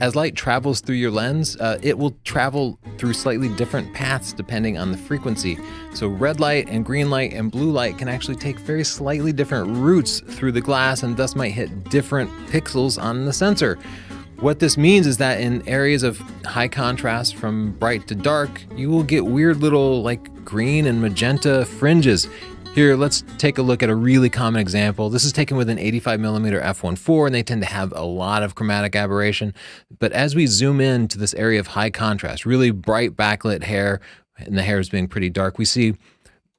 as light travels through your lens, it will travel through slightly different paths depending on the frequency. So red light and green light and blue light can actually take very slightly different routes through the glass and thus might hit different pixels on the sensor. What this means is that in areas of high contrast from bright to dark, you will get weird little like green and magenta fringes. Here, let's take a look at a really common example. This is taken with an 85mm f1.4, and they tend to have a lot of chromatic aberration. But as we zoom in to this area of high contrast, really bright backlit hair, and the hair is being pretty dark, we see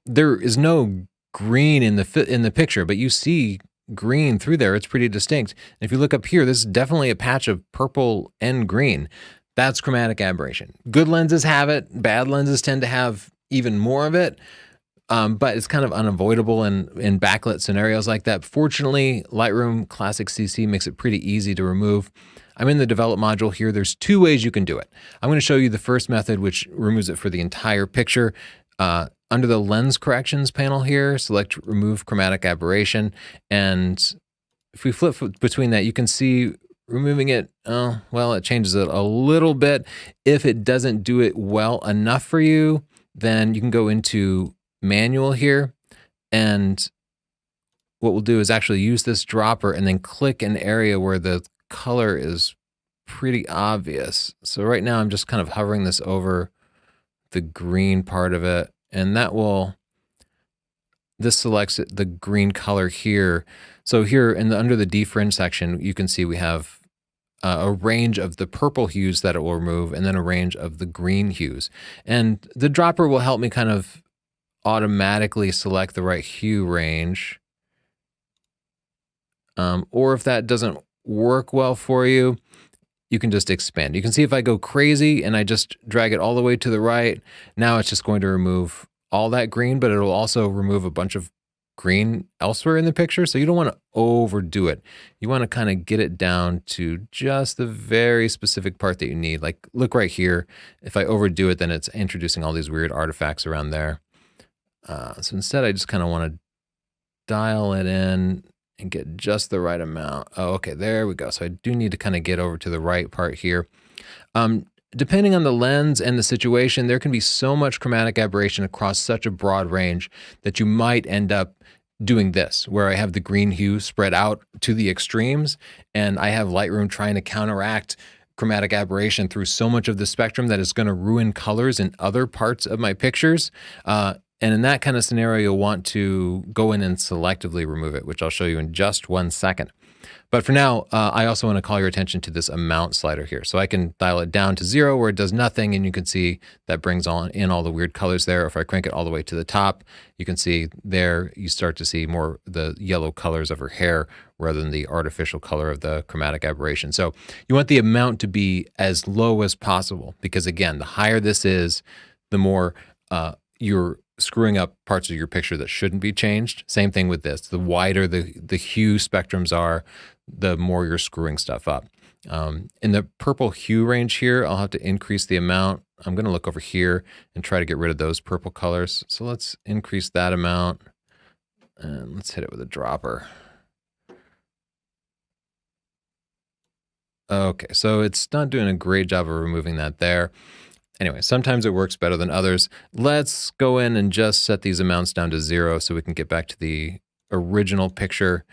there is no green in the picture, but you see green through there. It's pretty distinct. And if you look up here, this is definitely a patch of purple and green. That's chromatic aberration. Good lenses have it. Bad lenses tend to have even more of it. But it's kind of unavoidable in backlit scenarios like that. Fortunately, Lightroom Classic CC makes it pretty easy to remove. I'm in the develop module here. There's two ways you can do it. I'm going to show you the first method, which removes it for the entire picture. Under the lens corrections panel here, select remove chromatic aberration. And if we flip between that, you can see removing it, well, it changes it a little bit. If it doesn't do it well enough for you, then you can go into manual here, and what we'll do is actually use this dropper and then click an area where the color is pretty obvious. So right now I'm just kind of hovering this over the green part of it, and this selects the green color here. So here under the defringe section, you can see we have a range of the purple hues that it will remove, and then a range of the green hues. And the dropper will help me kind of automatically select the right hue range. Or if that doesn't work well for you, you can just expand. You can see if I go crazy and I just drag it all the way to the right, now it's just going to remove all that green, but it'll also remove a bunch of green elsewhere in the picture. So you don't want to overdo it. You want to kind of get it down to just the very specific part that you need. Like look right here. If I overdo it, then it's introducing all these weird artifacts around there. So instead, I just kind of want to dial it in and get just the right amount. Oh, okay, there we go. So I do need to kind of get over to the right part here. Depending on the lens and the situation, there can be so much chromatic aberration across such a broad range that you might end up doing this, where I have the green hue spread out to the extremes, and I have Lightroom trying to counteract chromatic aberration through so much of the spectrum that is going to ruin colors in other parts of my pictures. And in that kind of scenario, you'll want to go in and selectively remove it, which I'll show you in just 1 second. But for now, I also want to call your attention to this amount slider here. So I can dial it down to 0 where it does nothing, and you can see that brings in all the weird colors there. If I crank it all the way to the top, you can see there you start to see more the yellow colors of her hair rather than the artificial color of the chromatic aberration. So you want the amount to be as low as possible, because again, the higher this is, the more you're screwing up parts of your picture that shouldn't be changed. Same thing with this. The wider the hue spectrums are, the more you're screwing stuff up. In the purple hue range here, I'll have to increase the amount. I'm going to look over here and try to get rid of those purple colors. So let's increase that amount, and let's hit it with a dropper. Okay, so it's not doing a great job of removing that there. Anyway, sometimes it works better than others. Let's go in and just set these amounts down to 0 so we can get back to the original picture.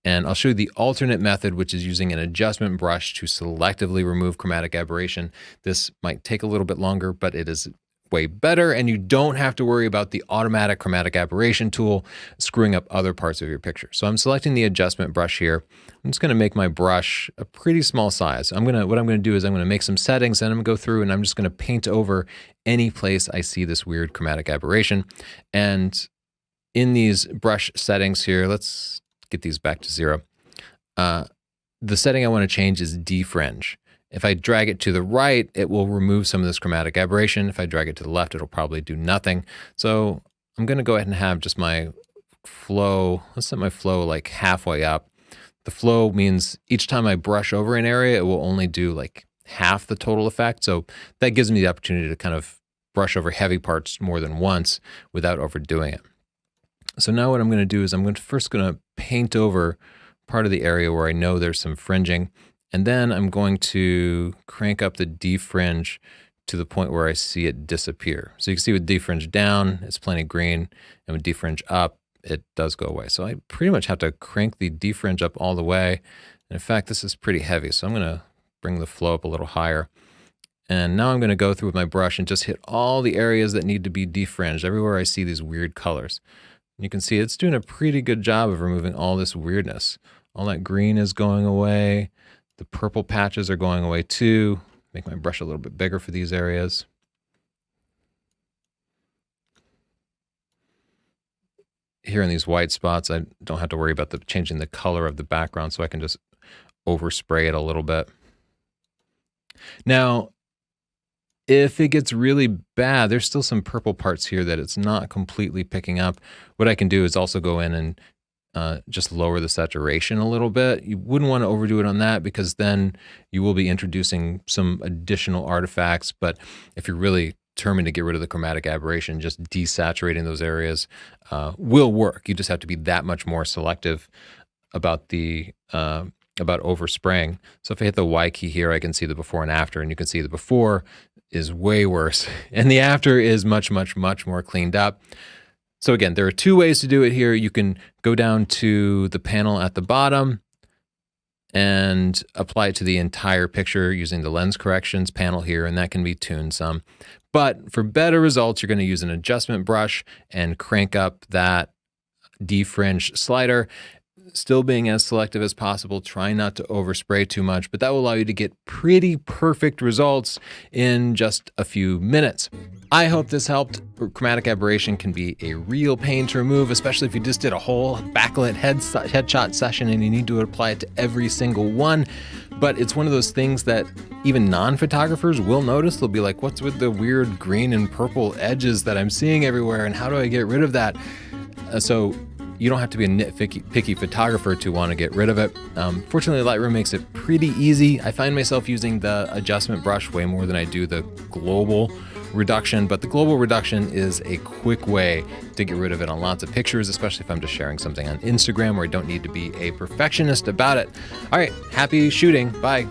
And I'll show you the alternate method, which is using an adjustment brush to selectively remove chromatic aberration. This might take a little bit longer, but it is way better, and you don't have to worry about the automatic chromatic aberration tool screwing up other parts of your picture. So I'm selecting the adjustment brush here. I'm just going to make my brush a pretty small size. What I'm going to do is I'm going to make some settings, and I'm going to go through and I'm just going to paint over any place I see this weird chromatic aberration. And in these brush settings here, let's get these back to 0. The setting I want to change is defringe. If I drag it to the right, it will remove some of this chromatic aberration. If I drag it to the left, it'll probably do nothing. So I'm going to go ahead and have just my flow. Let's set my flow like halfway up. The flow means each time I brush over an area, it will only do like half the total effect. So that gives me the opportunity to kind of brush over heavy parts more than once without overdoing it. So now what I'm going to do is I'm first going to paint over part of the area where I know there's some fringing. And then I'm going to crank up the defringe to the point where I see it disappear. So you can see with defringe down, it's plenty green, and with defringe up, it does go away. So I pretty much have to crank the defringe up all the way. And in fact, this is pretty heavy, so I'm gonna bring the flow up a little higher. And now I'm gonna go through with my brush and just hit all the areas that need to be defringed, everywhere I see these weird colors. And you can see it's doing a pretty good job of removing all this weirdness. All that green is going away. The purple patches are going away too. Make my brush a little bit bigger for these areas. Here in these white spots, I don't have to worry about changing the color of the background, so I can just overspray it a little bit. Now, if it gets really bad, there's still some purple parts here that it's not completely picking up. What I can do is also go in and just lower the saturation a little bit. You wouldn't want to overdo it on that because then you will be introducing some additional artifacts. But if you're really determined to get rid of the chromatic aberration, just desaturating those areas will work. You just have to be that much more selective about about overspraying. So if I hit the Y key here, I can see the before and after, and you can see the before is way worse, and the after is much, much, much more cleaned up. So again, there are two ways to do it here. You can go down to the panel at the bottom and apply it to the entire picture using the lens corrections panel here, and that can be tuned some. But for better results, you're going to use an adjustment brush and crank up that defringe slider, still being as selective as possible, trying not to overspray too much, but that will allow you to get pretty perfect results in just a few minutes. I hope this helped. Chromatic aberration can be a real pain to remove, especially if you just did a whole backlit headshot session and you need to apply it to every single one. But it's one of those things that even non-photographers will notice. They'll be like, what's with the weird green and purple edges that I'm seeing everywhere, and how do I get rid of that? So you don't have to be a nitpicky photographer to want to get rid of it. Fortunately, Lightroom makes it pretty easy. I find myself using the adjustment brush way more than I do the global reduction, but the global reduction is a quick way to get rid of it on lots of pictures, especially if I'm just sharing something on Instagram where I don't need to be a perfectionist about it. All right, happy shooting. Bye.